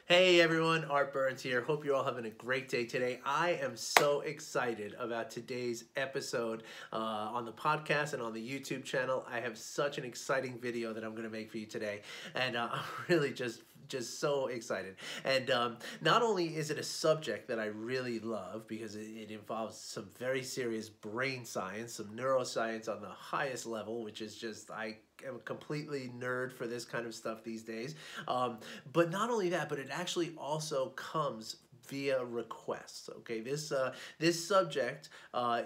Hey everyone, Art Burns here. Hope you're all having a great day today. I am so excited about today's episode on the podcast and on the YouTube channel. I have such an exciting video that I'm going to make for you today, and I'm really just so excited. And not only is it a subject that I really love because it involves some very serious brain science, some neuroscience on the highest level, which is just, I am a completely nerd for this kind of stuff these days. But not only that, but it actually also comes via requests. Okay, this subject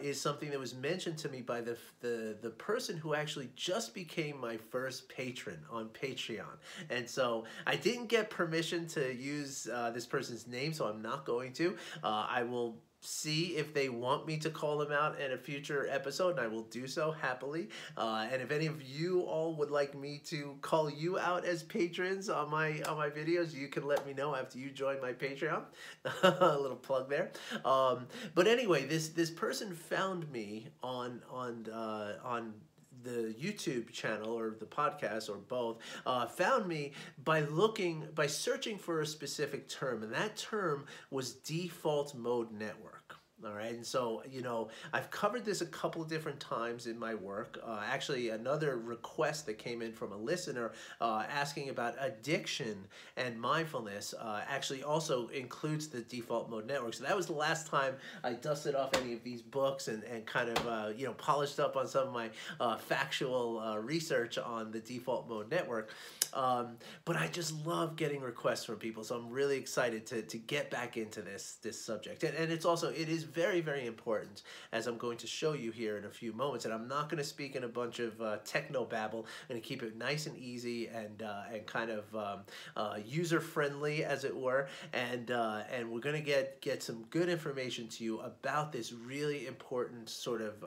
is something that was mentioned to me by the person who actually just became my first patron on Patreon, and so I didn't get permission to use this person's name, so I'm not going to. I will see if they want me to call them out in a future episode, and I will do so happily. And if any of you all would like me to call you out as patrons on my videos, you can let me know after you join my Patreon. A little plug there. But anyway, this person found me on the YouTube channel or the podcast or both, found me by searching for a specific term, and that term was default mode network. All right, and so, you know, I've covered this a couple of different times in my work. Actually, another request that came in from a listener asking about addiction and mindfulness actually also includes the default mode network. So that was the last time I dusted off any of these books and kind of, you know, polished up on some of my factual research on the default mode network. But I just love getting requests from people, so I'm really excited to get back into this subject. And it's also, it is very, very important, as I'm going to show you here in a few moments. And I'm not going to speak in a bunch of techno babble. I'm going to keep it nice and easy and kind of user-friendly, as it were. And we're going to get some good information to you about this really important sort of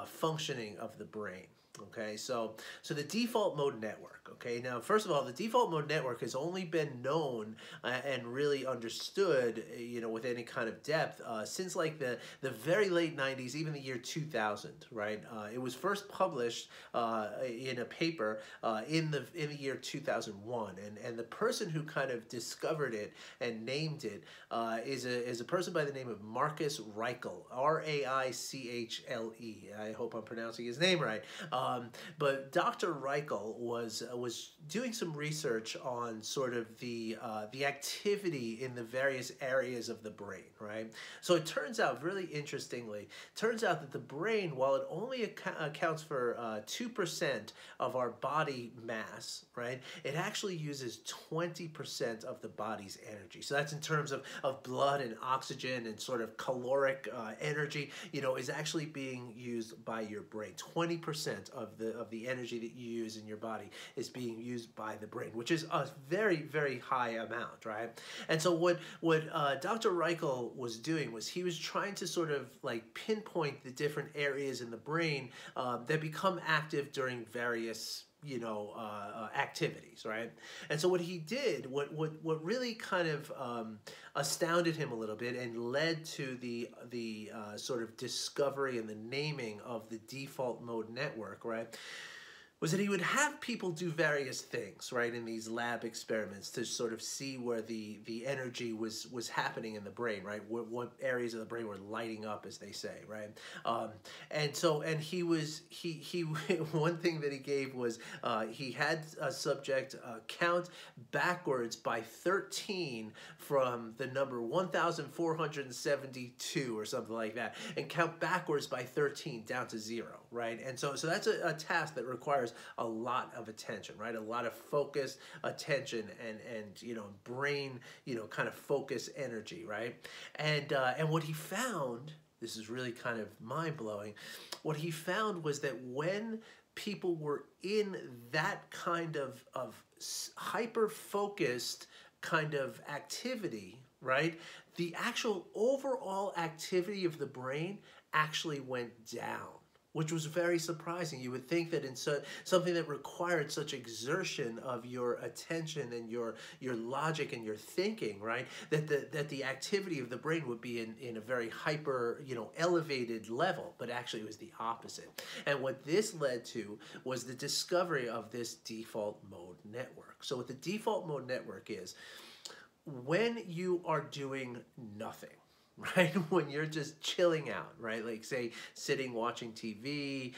functioning of the brain. Okay, so the default mode network. Okay, now first of all, the default mode network has only been known and really understood, you know, with any kind of depth since like the very late 90s, even the year 2000. Right, it was first published in a paper in the year 2001, and the person who kind of discovered it and named it is a person by the name of Marcus Raichle, R-A-I-C-H-L-E. I hope I'm pronouncing his name right. But Dr. Raichle was doing some research on sort of the activity in the various areas of the brain, right? So it turns out, really interestingly, turns out that the brain, while it only accounts for 2% of our body mass, right, it actually uses 20% of the body's energy. So that's in terms of blood and oxygen and sort of caloric energy, you know, is actually being used by your brain. 20% of the energy that you use in your body is being used by the brain, which is a very, very high amount, right? And so what Dr. Raichle was doing was he was trying to sort of like pinpoint the different areas in the brain that become active during various, you know, activities, right? And so what he did, what really kind of astounded him a little bit and led to the sort of discovery and the naming of the default mode network, right, was that he would have people do various things, right, in these lab experiments to sort of see where the energy was happening in the brain, right, what areas of the brain were lighting up, as they say, right, and he one thing that he gave was he had a subject count backwards by 13 from the number 1,472 or something like that, and count backwards by 13 down to 0, right, and so that's a task that requires a lot of attention, right? A lot of focus, attention, and you know, brain, you know, kind of focus energy, right? And what he found, this is really kind of mind-blowing, what he found was that when people were in that kind of hyper-focused kind of activity, right, the actual overall activity of the brain actually went down, which was very surprising. You would think that in something that required such exertion of your attention and your logic and your thinking, right, that the activity of the brain would be in a very hyper, you know, elevated level, but actually it was the opposite. And what this led to was the discovery of this default mode network. So what the default mode network is, when you are doing nothing, right? When you're just chilling out, right? Like say sitting watching TV,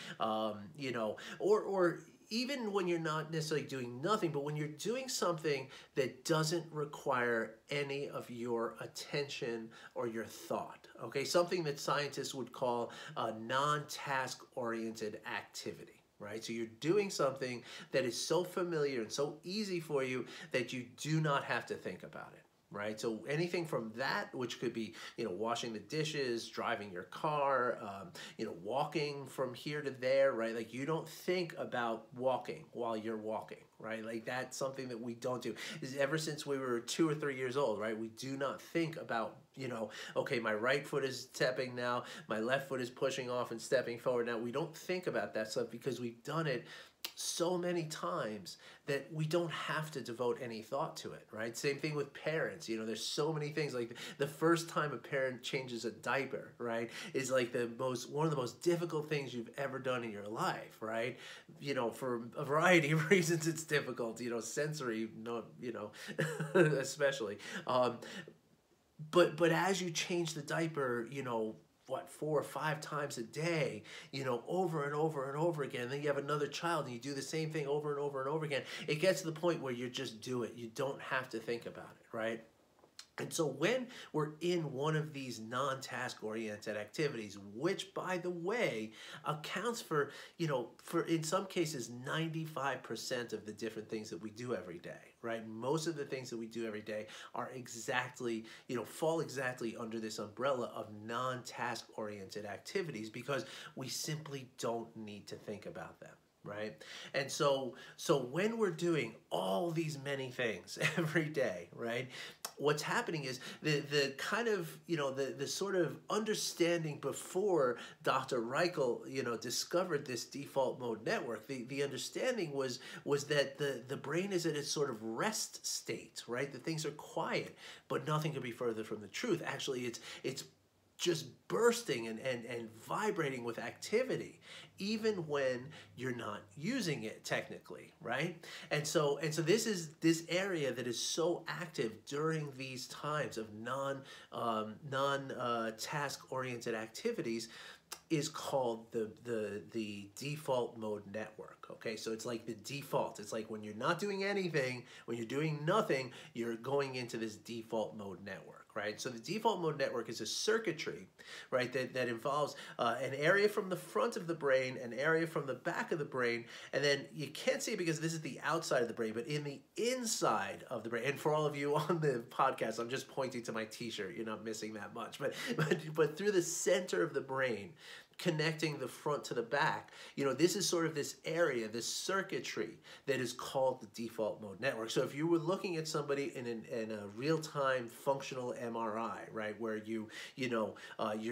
you know, or even when you're not necessarily doing nothing, but when you're doing something that doesn't require any of your attention or your thought, okay? Something that scientists would call a non-task oriented activity. Right? So you're doing something that is so familiar and so easy for you that you do not have to think about it. Right? So anything from that, which could be, you know, washing the dishes, driving your car, you know, walking from here to there, right? Like you don't think about walking while you're walking, right? Like that's something that we don't do. Is ever since we were 2 or 3 years old, right? We do not think about, you know, okay, my right foot is stepping now, my left foot is pushing off and stepping forward now. We don't think about that stuff because we've done it so many times that we don't have to devote any thought to it, right? Same thing with parents. You know, there's so many things, like the first time a parent changes a diaper, right, is like one of the most difficult things you've ever done in your life, right? You know, for a variety of reasons it's difficult, you know, sensory, not, you know, especially. But as you change the diaper, you know, what, 4 or 5 times a day, you know, over and over and over again. And then you have another child and you do the same thing over and over and over again. It gets to the point where you just do it. You don't have to think about it, right? And so when we're in one of these non-task oriented activities, which by the way accounts for, you know, for in some cases 95% of the different things that we do every day, right? Most of the things that we do every day are exactly, you know, fall exactly under this umbrella of non-task oriented activities because we simply don't need to think about them. Right? And so when we're doing all these many things every day, right, what's happening is the kind of, you know, the sort of understanding before Dr. Reichel, you know, discovered this default mode network, the understanding was that the brain is at its sort of rest state, right? That things are quiet, but nothing could be further from the truth. Actually, it's just bursting and vibrating with activity, even when you're not using it technically, right? And so this is this area that is so active during these times of non-task oriented activities is called the default mode network. Okay, so it's like the default. It's like when you're not doing anything, when you're doing nothing, you're going into this default mode network, right? So the default mode network is a circuitry, right, that involves an area from the front of the brain, an area from the back of the brain, and then you can't see it because this is the outside of the brain, but in the inside of the brain. And for all of you on the podcast, I'm just pointing to my t-shirt. You're not missing that much, but through the center of the brain, connecting the front to the back, you know, this is sort of this area, this circuitry that is called the default mode network. So if you were looking at somebody in a real-time functional MRI, right, where you're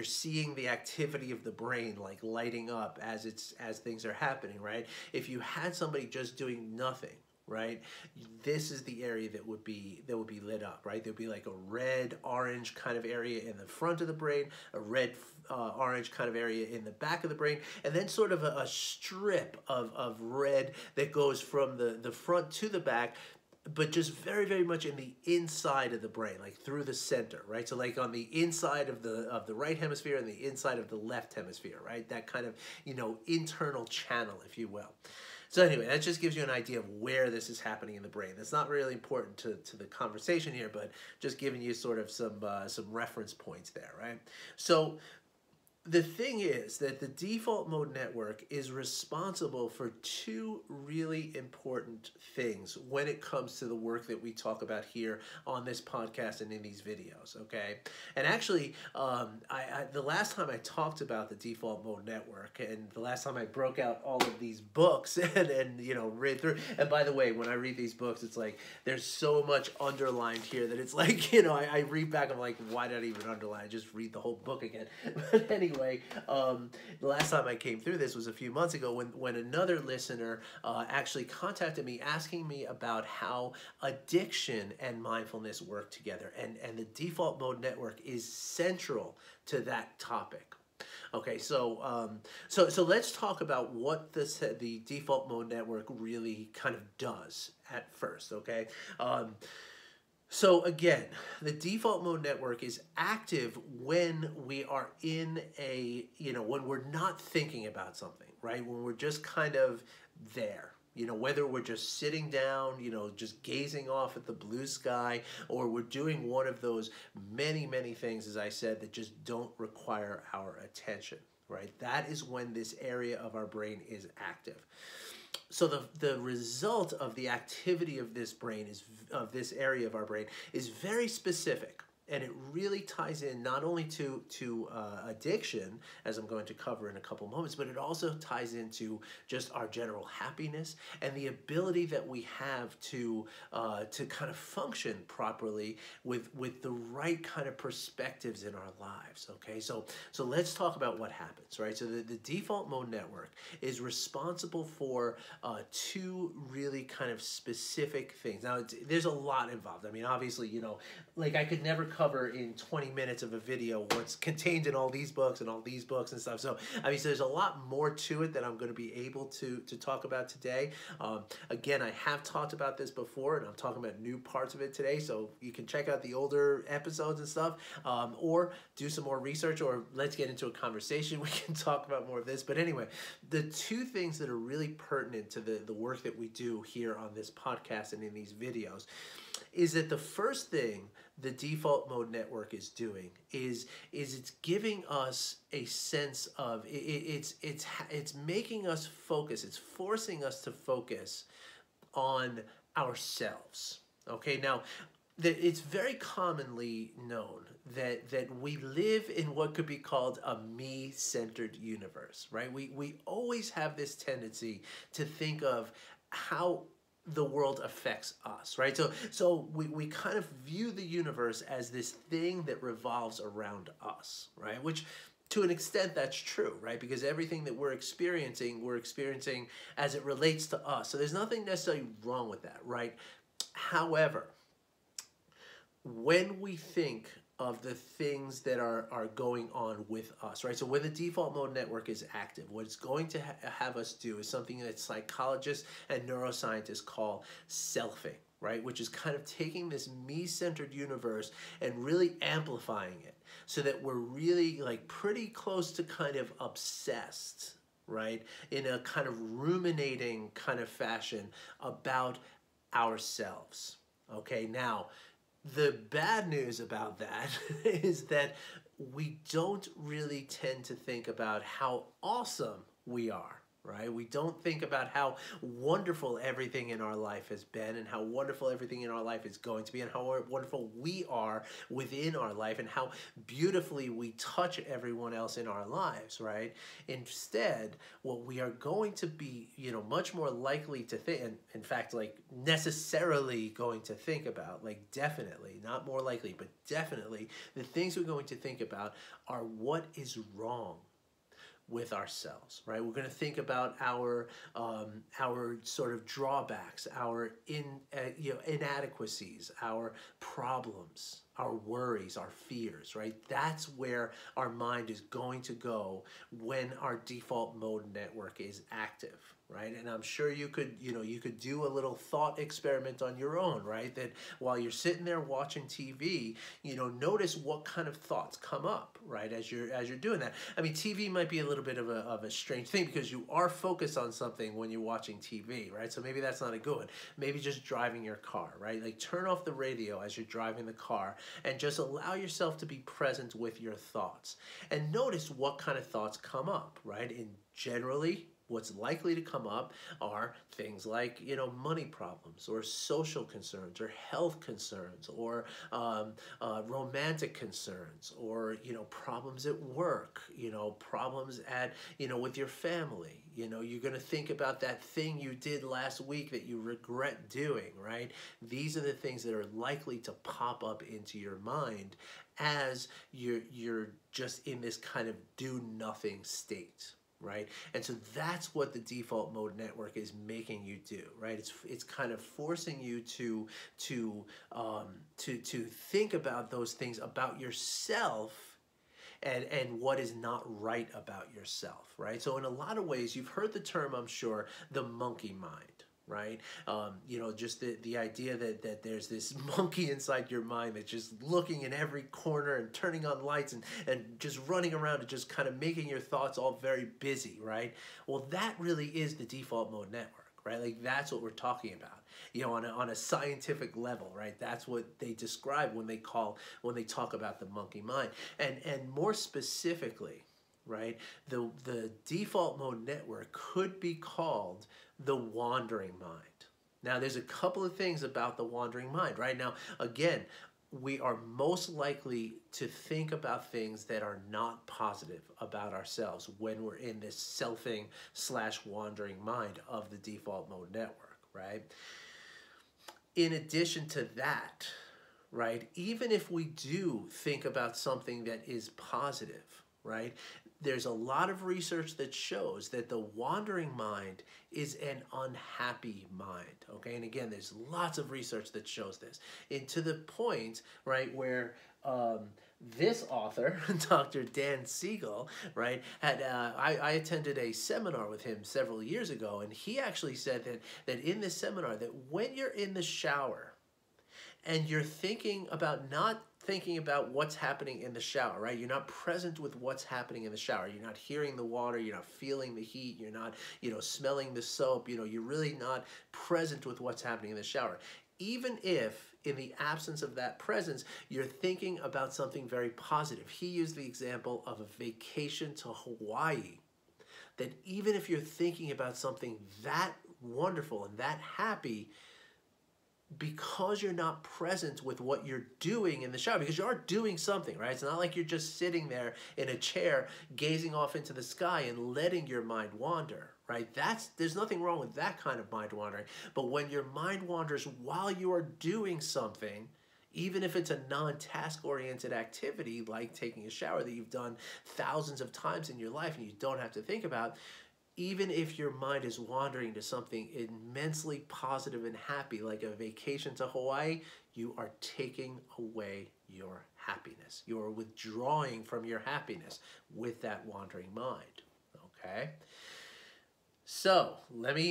seeing the activity of the brain like lighting up as things are happening, right? If you had somebody just doing nothing, right, this is the area that would be lit up, right? There'd be like a red orange kind of area in the front of the brain, a red orange kind of area in the back of the brain, and then sort of a strip of red that goes from the front to the back, but just very, very much in the inside of the brain, like through the center, right? So like on the inside of the right hemisphere and the inside of the left hemisphere, right? That kind of, you know, internal channel, if you will. So anyway, that just gives you an idea of where this is happening in the brain. That's not really important to the conversation here, but just giving you sort of some reference points there, right? So the thing is that the default mode network is responsible for 2 really important things when it comes to the work that we talk about here on this podcast and in these videos, okay? And actually, the last time I talked about the default mode network and the last time I broke out all of these books and you know, read through, and by the way, when I read these books, it's like there's so much underlined here that it's like, you know, I read back, I'm like, why did I even underline? I just read the whole book again. But anyway, the last time I came through this was a few months ago when another listener actually contacted me asking me about how addiction and mindfulness work together, and the default mode network is central to that topic. Okay, so let's talk about what the default mode network really kind of does at first, okay? So again, the default mode network is active when we are in a, when we're not thinking about something, right? When we're just kind of there. Whether we're just sitting down, just gazing off at the blue sky, or we're doing one of those many, many things, as I said, that just don't require our attention, right? That is when this area of our brain is active. So the result of the activity of this this area of our brain is very specific. And it really ties in not only to addiction, as I'm going to cover in a couple moments, but it also ties into just our general happiness and the ability that we have to kind of function properly with the right kind of perspectives in our lives. Okay, so let's talk about what happens, right? So the default mode network is responsible for two really kind of specific things. Now, there's a lot involved. I mean, obviously, like I could never cover in 20 minutes of a video what's contained in all these books and all these books and stuff. So, I mean, so there's a lot more to it that I'm going to be able to talk about today. Again, I have talked about this before, and I'm talking about new parts of it today. So you can check out the older episodes and stuff, or do some more research, or let's get into a conversation. We can talk about more of this. But anyway, the two things that are really pertinent to the work that we do here on this podcast and in these videos is that the first thing the default mode network is doing is it's giving us a sense of it's making us focus. It's forcing us to focus on ourselves. Okay, now it's very commonly known that we live in what could be called a me-centered universe, right? We always have this tendency to think of how the world affects us, right? So we kind of view the universe as this thing that revolves around us, right? Which to an extent that's true, right? Because everything that we're experiencing as it relates to us. So there's nothing necessarily wrong with that, right? However, when we think of the things that are going on with us, right? So when the default mode network is active, what it's going to have us do is something that psychologists and neuroscientists call selfing, right? Which is kind of taking this me-centered universe and really amplifying it so that we're really like pretty close to kind of obsessed, right? In a kind of ruminating kind of fashion about ourselves. Okay, now, the bad news about that is that we don't really tend to think about how awesome we are, right? We don't think about how wonderful everything in our life has been and how wonderful everything in our life is going to be and how wonderful we are within our life and how beautifully we touch everyone else in our lives, right? Instead, what we are going to be, much more likely to think, and in fact, like necessarily going to think about, like definitely, not more likely, but definitely, the things we're going to think about are what is wrong with ourselves, right? We're going to think about our sort of drawbacks, our inadequacies, our problems, our worries, our fears, right? That's where our mind is going to go when our default mode network is active, right? And I'm sure you could do a little thought experiment on your own, right? That while you're sitting there watching TV, notice what kind of thoughts come up, right? As you're doing that. I mean, TV might be a little bit of a strange thing because you are focused on something when you're watching TV, right? So maybe that's not a good one. Maybe just driving your car, right? Like turn off the radio as you're driving the car and just allow yourself to be present with your thoughts and notice what kind of thoughts come up, right? And generally, what's likely to come up are things like, money problems or social concerns or health concerns or romantic concerns or, problems at work, problems at, with your family. You're going to think about that thing you did last week that you regret doing, right? These are the things that are likely to pop up into your mind as you're just in this kind of do-nothing state. Right, and so that's what the default mode network is making you do. Right, it's kind of forcing you to think about those things about yourself and what is not right about yourself. Right, so in a lot of ways, you've heard the term, I'm sure, the monkey mind. right? Just the idea that there's this monkey inside your mind that's just looking in every corner and turning on lights and just running around and just kind of making your thoughts all very busy, right? Well, that really is the default mode network, right? Like that's what we're talking about, on a scientific level, right? That's what they describe when they talk about the monkey mind, and more specifically, right? The default mode network could be called the wandering mind. Now, there's a couple of things about the wandering mind, right? Now, again, we are most likely to think about things that are not positive about ourselves when we're in this selfing/wandering mind of the default mode network, right? In addition to that, right, even if we do think about something that is positive, right, there's a lot of research that shows that the wandering mind is an unhappy mind, okay? And again, there's lots of research that shows this. And to the point, right, where this author, Dr. Dan Siegel, right, had I attended a seminar with him several years ago, and he actually said that in this seminar, that when you're in the shower and you're not thinking about what's happening in the shower, right? You're not present with what's happening in the shower. You're not hearing the water. You're not feeling the heat. You're not, smelling the soap. You're really not present with what's happening in the shower. Even if, in the absence of that presence, you're thinking about something very positive. He used the example of a vacation to Hawaii. That even if you're thinking about something that wonderful and that happy, because you're not present with what you're doing in the shower, because you are doing something, right? It's not like you're just sitting there in a chair gazing off into the sky and letting your mind wander, right? There's nothing wrong with that kind of mind wandering. But when your mind wanders while you are doing something, even if it's a non-task oriented activity like taking a shower that you've done thousands of times in your life and you don't have to think about, even if your mind is wandering to something immensely positive and happy, like a vacation to Hawaii, you are taking away your happiness. You are withdrawing from your happiness with that wandering mind, okay? So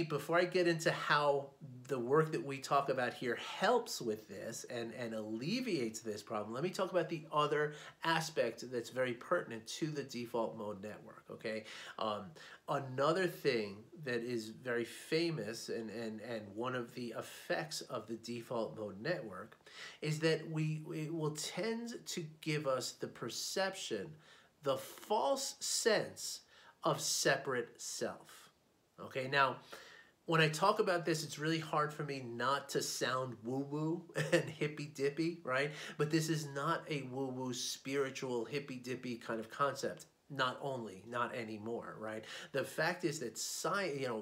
before I get into how the work that we talk about here helps with this and alleviates this problem, let me talk about the other aspect that's very pertinent to the default mode network, okay? Another thing that is very famous and one of the effects of the default mode network is that it will tend to give us the perception, the false sense of separate self. Okay, now, when I talk about this, it's really hard for me not to sound woo-woo and hippy-dippy, right? But this is not a woo-woo, spiritual, hippy-dippy kind of concept. Not anymore, right? The fact is that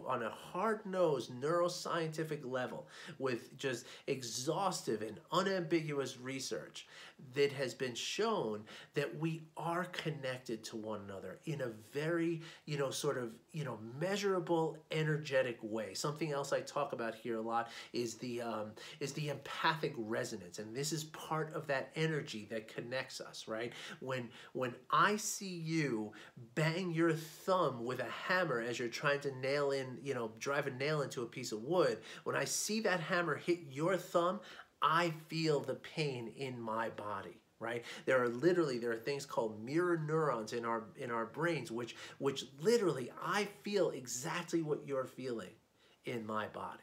on a hard-nosed neuroscientific level, with just exhaustive and unambiguous research, that has been shown that we are connected to one another in a very, measurable, energetic way. Something else I talk about here a lot is the empathic resonance, and this is part of that energy that connects us, right? When I see you bang your thumb with a hammer as you're trying to drive a nail into a piece of wood, when I see that hammer hit your thumb, I feel the pain in my body, right? There are things called mirror neurons in our brains, which literally I feel exactly what you're feeling in my body.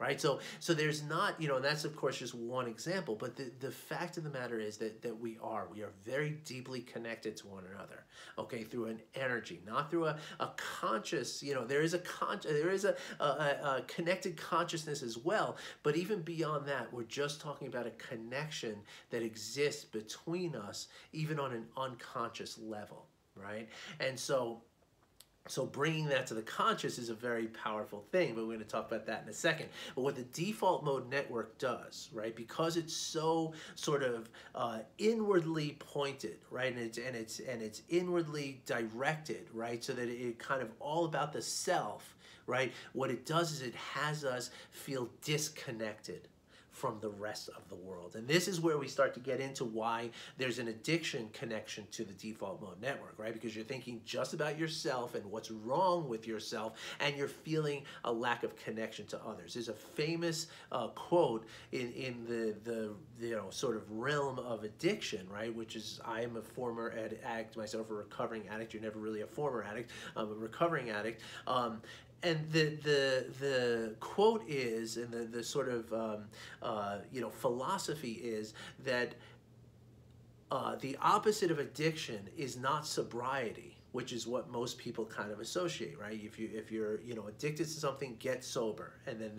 Right? So there's not, and that's of course just one example, but the fact of the matter is that we are very deeply connected to one another, okay, through an energy, not through a conscious, there is a connected consciousness as well, but even beyond that, we're just talking about a connection that exists between us, even on an unconscious level, right? And so bringing that to the conscious is a very powerful thing, but we're going to talk about that in a second. But what the default mode network does, right, because it's so sort of inwardly pointed, right, and it's inwardly directed, right, so that it kind of all about the self, right, what it does is it has us feel disconnected from the rest of the world. And this is where we start to get into why there's an addiction connection to the default mode network, right? Because you're thinking just about yourself and what's wrong with yourself, and you're feeling a lack of connection to others. There's a famous quote in the sort of realm of addiction, right? Which is, I am a former addict myself, a recovering addict. You're never really a former addict. I'm a recovering addict. And the quote is, and the sort of philosophy is that the opposite of addiction is not sobriety, which is what most people kind of associate, right? If you're addicted to something, get sober, and then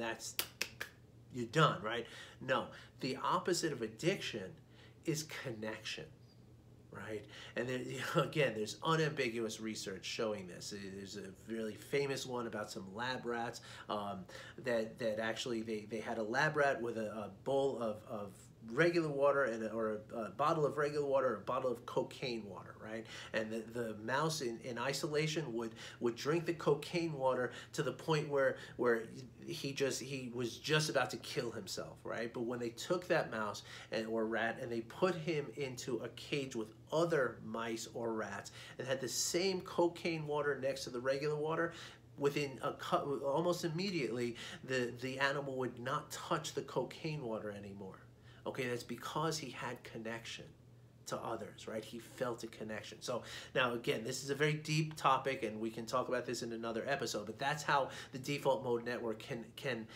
you're done, right? No, the opposite of addiction is connection. Right, and then, again, there's unambiguous research showing this. There's a really famous one about some lab rats that actually they had a lab rat with a bowl of regular water or a bottle of regular water, or a bottle of cocaine water, right? And the mouse in isolation would drink the cocaine water to the point where he was just about to kill himself, right? But when they took that mouse or rat and they put him into a cage with other mice or rats and had the same cocaine water next to the regular water, within almost immediately the animal would not touch the cocaine water anymore. Okay, that's because he had connection to others, right? He felt a connection. So now, again, this is a very deep topic, and we can talk about this in another episode, but that's how the default mode network can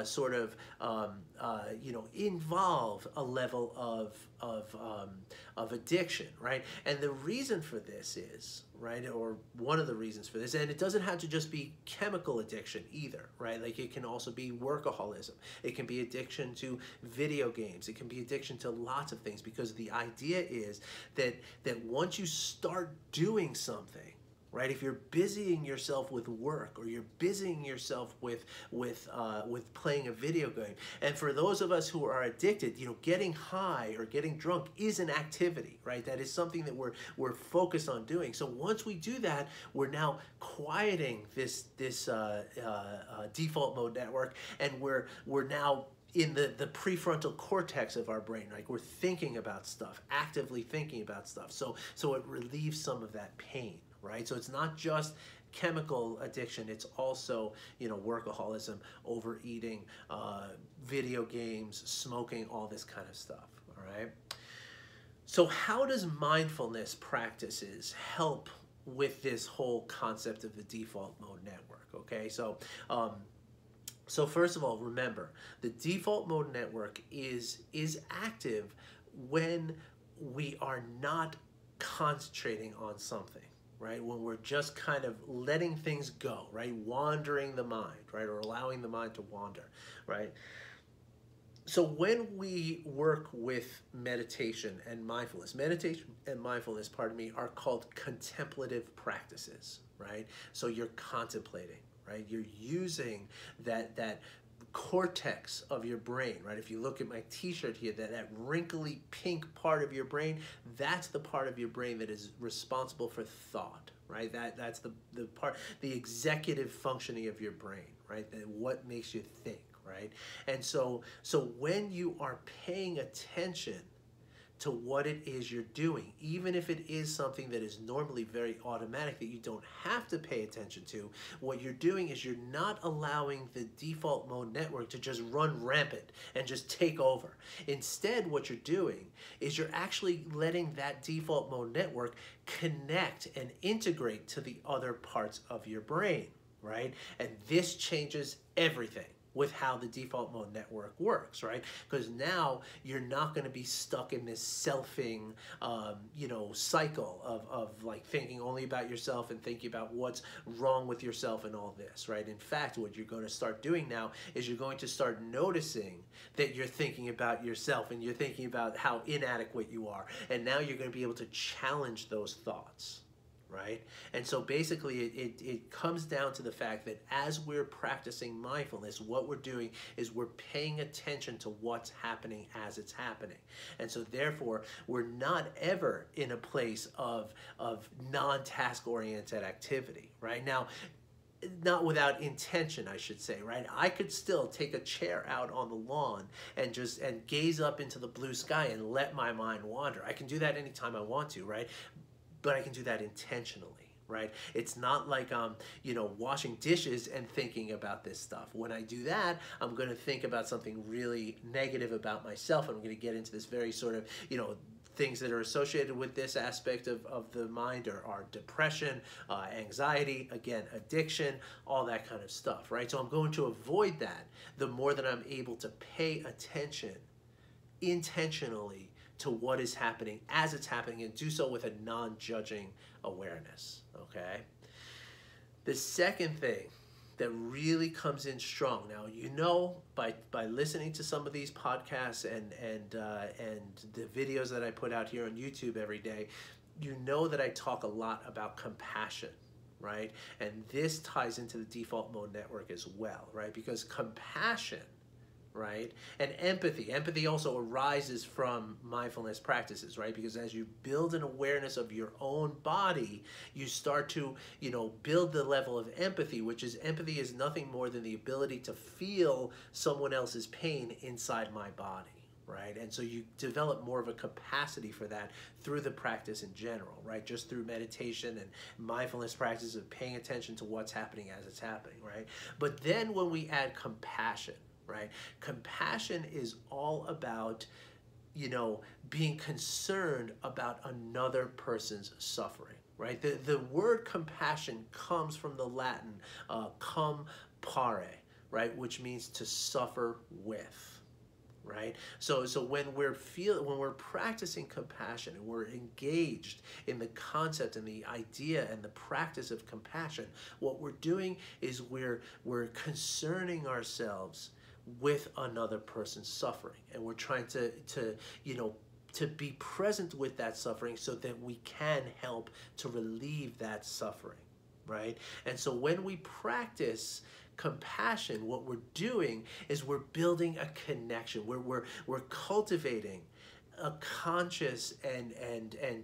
sort of involve a level of addiction, right? And the reason for this is, right, or one of the reasons for this, and it doesn't have to just be chemical addiction either, right? Like, it can also be workaholism. It can be addiction to video games. It can be addiction to lots of things, because the idea is that once you start doing something, right? If you're busying yourself with work, or you're busying yourself with playing a video game, and for those of us who are addicted, getting high or getting drunk is an activity, right? That is something that we're focused on doing. So once we do that, we're now quieting this default mode network, and we're now in the prefrontal cortex of our brain. Like, we're thinking about stuff, actively thinking about stuff. So it relieves some of that pain. Right? So it's not just chemical addiction, it's also, workaholism, overeating, video games, smoking, all this kind of stuff, all right? So how does mindfulness practices help with this whole concept of the default mode network, okay? So first of all, remember, the default mode network is active when we are not concentrating on something, right? When we're just kind of letting things go, right? Wandering the mind, right? Or allowing the mind to wander, right? So when we work with meditation and mindfulness, are called contemplative practices, right? So you're contemplating, right? You're using that cortex of your brain, right? If you look at my t-shirt here, that wrinkly pink part of your brain, that's the part of your brain that is responsible for thought, right? That's the part, the executive functioning of your brain, right? What makes you think, right? And so when you are paying attention to what it is you're doing, even if it is something that is normally very automatic that you don't have to pay attention to, what you're doing is you're not allowing the default mode network to just run rampant and just take over. Instead, what you're doing is you're actually letting that default mode network connect and integrate to the other parts of your brain, right? And this changes everything with how the default mode network works, right? Because now you're not going to be stuck in this selfing, cycle of like thinking only about yourself and thinking about what's wrong with yourself and all this, right? In fact, what you're going to start doing now is you're going to start noticing that you're thinking about yourself and you're thinking about how inadequate you are. And now you're going to be able to challenge those thoughts, right? And so basically it comes down to the fact that as we're practicing mindfulness, what we're doing is we're paying attention to what's happening as it's happening. And so therefore, we're not ever in a place of non-task oriented activity, right? Now, not without intention, I should say, right? I could still take a chair out on the lawn and gaze up into the blue sky and let my mind wander. I can do that anytime I want to, right? But I can do that intentionally, right? It's not like I'm, washing dishes and thinking about this stuff. When I do that, I'm going to think about something really negative about myself. I'm going to get into this very sort of, things that are associated with this aspect of the mind are depression, anxiety, again, addiction, all that kind of stuff, right? So I'm going to avoid that the more that I'm able to pay attention intentionally to what is happening as it's happening, and do so with a non-judging awareness, okay? The second thing that really comes in strong. Now, by listening to some of these podcasts and the videos that I put out here on YouTube every day, you know that I talk a lot about compassion, right? And this ties into the default mode network as well, right? Because compassion, right, and empathy also arises from mindfulness practices, right? Because as you build an awareness of your own body, you start to, build the level of empathy, which is empathy is nothing more than the ability to feel someone else's pain inside my body, right? And so you develop more of a capacity for that through the practice in general, right? Just through meditation and mindfulness practices of paying attention to what's happening as it's happening, right? But then when we add compassion, right? Compassion is all about, being concerned about another person's suffering, right? The word compassion comes from the Latin cum pare, right? Which means to suffer with, right? So when we're practicing compassion and we're engaged in the concept and the idea and the practice of compassion, what we're doing is we're concerning ourselves with another person's suffering, and we're trying to be present with that suffering so that we can help to relieve that suffering, right? And so when we practice compassion, what we're doing is we're building a connection. We're cultivating a conscious and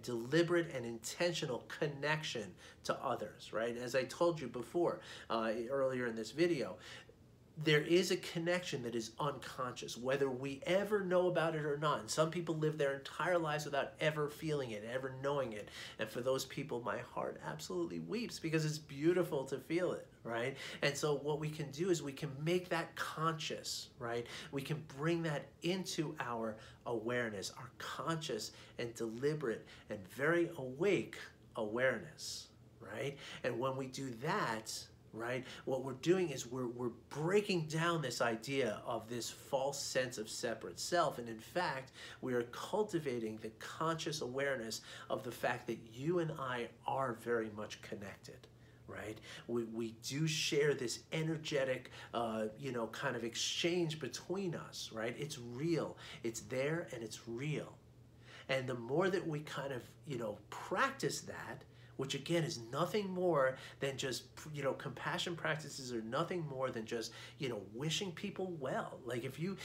deliberate and intentional connection to others, right? As I told you before, earlier in this video, there is a connection that is unconscious, whether we ever know about it or not. And some people live their entire lives without ever feeling it, ever knowing it. And for those people, my heart absolutely weeps, because it's beautiful to feel it, right? And so what we can do is we can make that conscious, right? We can bring that into our awareness, our conscious and deliberate and very awake awareness, right? And when we do that, right, what we're doing is we're breaking down this idea of this false sense of separate self, and in fact we are cultivating the conscious awareness of the fact that you and I are very much connected, right? We do share this energetic kind of exchange between us, right? It's real, it's there, and it's real. And the more that we kind of practice that, which again is nothing more than just, compassion practices are nothing more than just, wishing people well. Like if you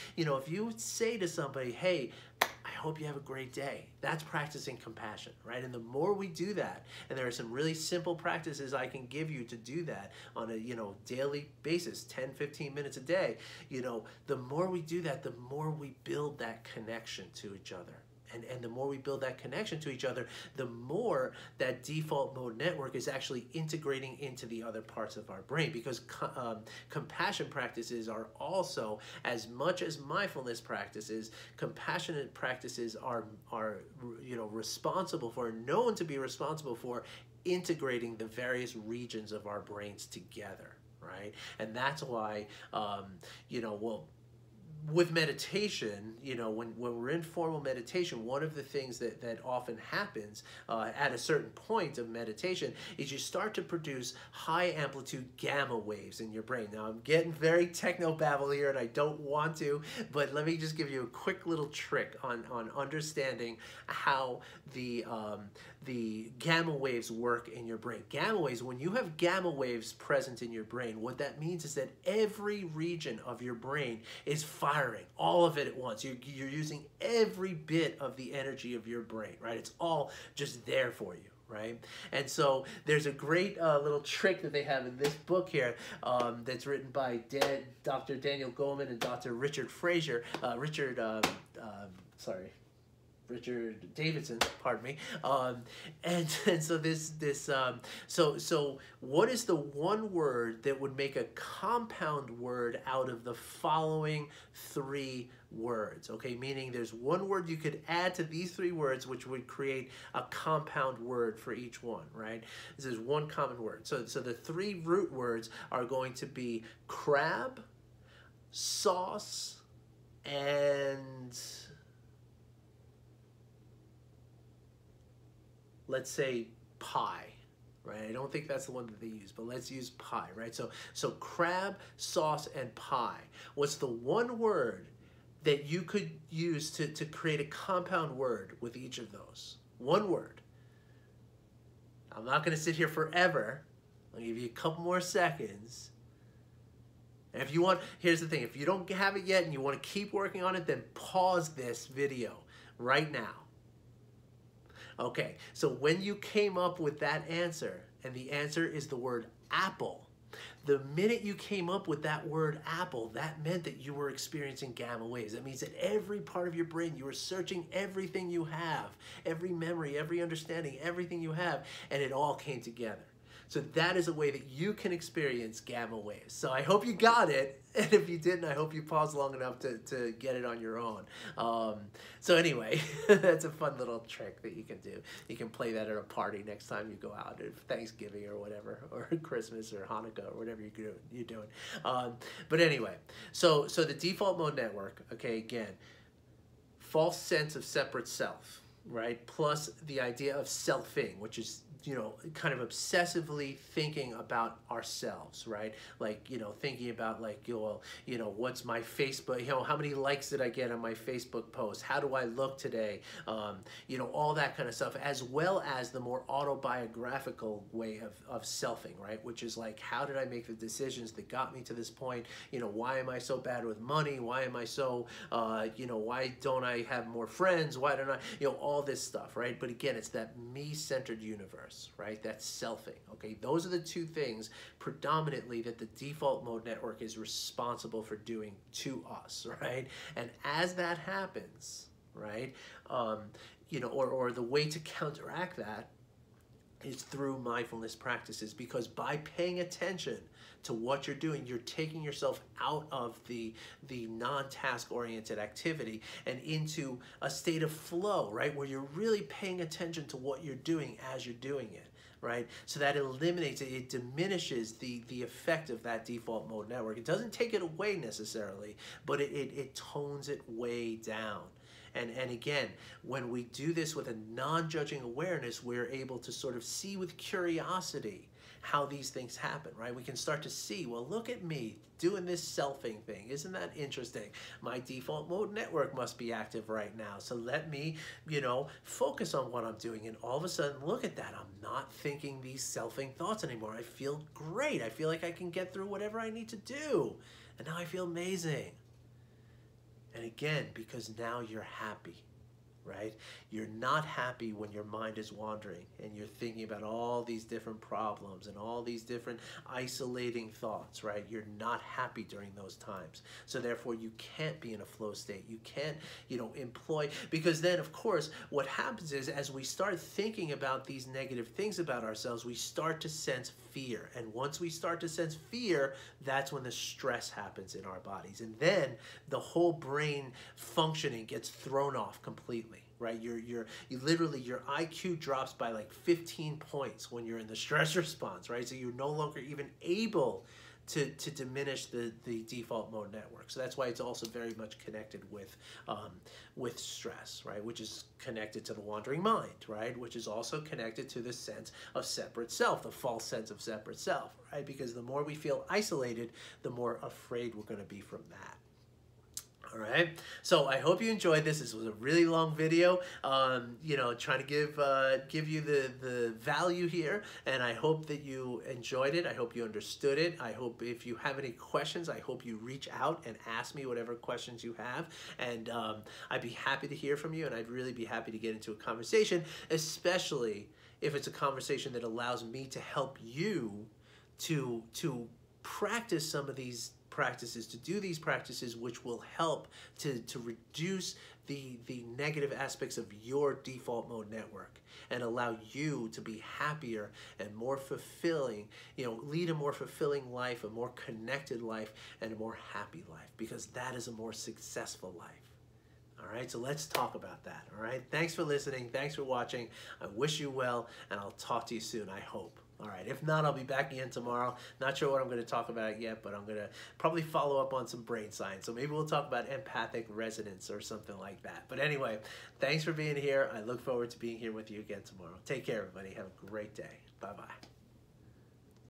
say to somebody, hey, I hope you have a great day, that's practicing compassion, right? And the more we do that, and there are some really simple practices I can give you to do that on a, daily basis, 10, 15 minutes a day, the more we do that, the more we build that connection to each other. And the more we build that connection to each other, the more that default mode network is actually integrating into the other parts of our brain, because compassion practices are also, as much as mindfulness practices, compassionate practices are responsible for, known to be responsible for, integrating the various regions of our brains together, right? And that's why, with meditation, when we're in formal meditation, one of the things that often happens at a certain point of meditation is you start to produce high amplitude gamma waves in your brain. Now, I'm getting very technobabble here, and I don't want to, but let me just give you a quick little trick on understanding how the gamma waves work in your brain. Gamma waves, when you have gamma waves present in your brain, what that means is that every region of your brain is firing, all of it at once. You're using every bit of the energy of your brain, right? It's all just there for you, right? And so there's a great little trick that they have in this book here that's written by Dr. Daniel Goleman and Dr. Richard Fraser, Richard Davidson, pardon me, and so what is the one word that would make a compound word out of the following three words? Okay, meaning there's one word you could add to these three words which would create a compound word for each one, right? This is one common word. So the three root words are going to be crab, sauce, and let's say pie, right? I don't think that's the one that they use, but let's use pie, right? So crab, sauce, and pie. What's the one word that you could use to create a compound word with each of those? One word. I'm not going to sit here forever. I'll give you a couple more seconds. And if you want, here's the thing, if you don't have it yet and you want to keep working on it, then pause this video right now. Okay, so when you came up with that answer, and the answer is the word apple, the minute you came up with that word apple, that meant that you were experiencing gamma waves. That means that every part of your brain, you were searching everything you have, every memory, every understanding, everything you have, and it all came together. So that is a way that you can experience gamma waves. So I hope you got it, and if you didn't, I hope you paused long enough to get it on your own. So anyway, that's a fun little trick that you can do. You can play that at a party next time you go out, at Thanksgiving or whatever, or Christmas or Hanukkah or whatever you're doing. But anyway, so the default mode network, okay, again, false sense of separate self, right? Plus the idea of selfing, which is, you know, kind of obsessively thinking about ourselves, right? Like, you know, thinking about like, well, you know, what's my Facebook, you know, how many likes did I get on my Facebook post? How do I look today? You know, all that kind of stuff, as well as the more autobiographical way of selfing, right? Which is like, how did I make the decisions that got me to this point? You know, why am I so bad with money? Why am I so, you know, why don't I have more friends? Why don't I, you know, all this stuff, right? But again, it's that me-centered universe, right? That's selfing, okay? Those are the two things predominantly that the default mode network is responsible for doing to us, right? And as that happens, right, you know, or the way to counteract that is through mindfulness practices, because by paying attention to what you're doing, you're taking yourself out of the non-task oriented activity and into a state of flow, right? Where you're really paying attention to what you're doing as you're doing it, right? So that eliminates it, it diminishes the effect of that default mode network. It doesn't take it away necessarily, but it tones it way down. And again, when we do this with a non-judging awareness, we're able to sort of see with curiosity how these things happen, right? We can start to see, well, look at me doing this selfing thing. Isn't that interesting? My default mode network must be active right now. So let me, you know, focus on what I'm doing. And all of a sudden, look at that. I'm not thinking these selfing thoughts anymore. I feel great. I feel like I can get through whatever I need to do. And now I feel amazing. And again, because now you're happy, right? You're not happy when your mind is wandering and you're thinking about all these different problems and all these different isolating thoughts, right? You're not happy during those times. So therefore, you can't be in a flow state. You can't, you know, employ, because then, of course, what happens is as we start thinking about these negative things about ourselves, we start to sense fear. And once we start to sense fear, that's when the stress happens in our bodies. And then the whole brain functioning gets thrown off completely, right? You literally, your IQ drops by like 15 points when you're in the stress response, right? So you're no longer even able to diminish the default mode network. So that's why it's also very much connected with stress, right? Which is connected to the wandering mind, right? Which is also connected to the sense of separate self, the false sense of separate self, right? Because the more we feel isolated, the more afraid we're going to be from that. All right, so I hope you enjoyed this. This was a really long video, you know, trying to give you the value here, and I hope that you enjoyed it. I hope you understood it. I hope if you have any questions, I hope you reach out and ask me whatever questions you have, and I'd be happy to hear from you, and I'd really be happy to get into a conversation, especially if it's a conversation that allows me to help you to practice some of these practices, to do these practices which will help to reduce the negative aspects of your default mode network and allow you to be happier and more fulfilling, you know, lead a more fulfilling life, a more connected life, and a more happy life, because that is a more successful life. All right, so let's talk about that. All right, thanks for listening. Thanks for watching. I wish you well, and I'll talk to you soon, I hope. All right, if not, I'll be back again tomorrow. Not sure what I'm going to talk about yet, but I'm going to probably follow up on some brain science. So maybe we'll talk about empathic resonance or something like that. But anyway, thanks for being here. I look forward to being here with you again tomorrow. Take care, everybody. Have a great day. Bye-bye.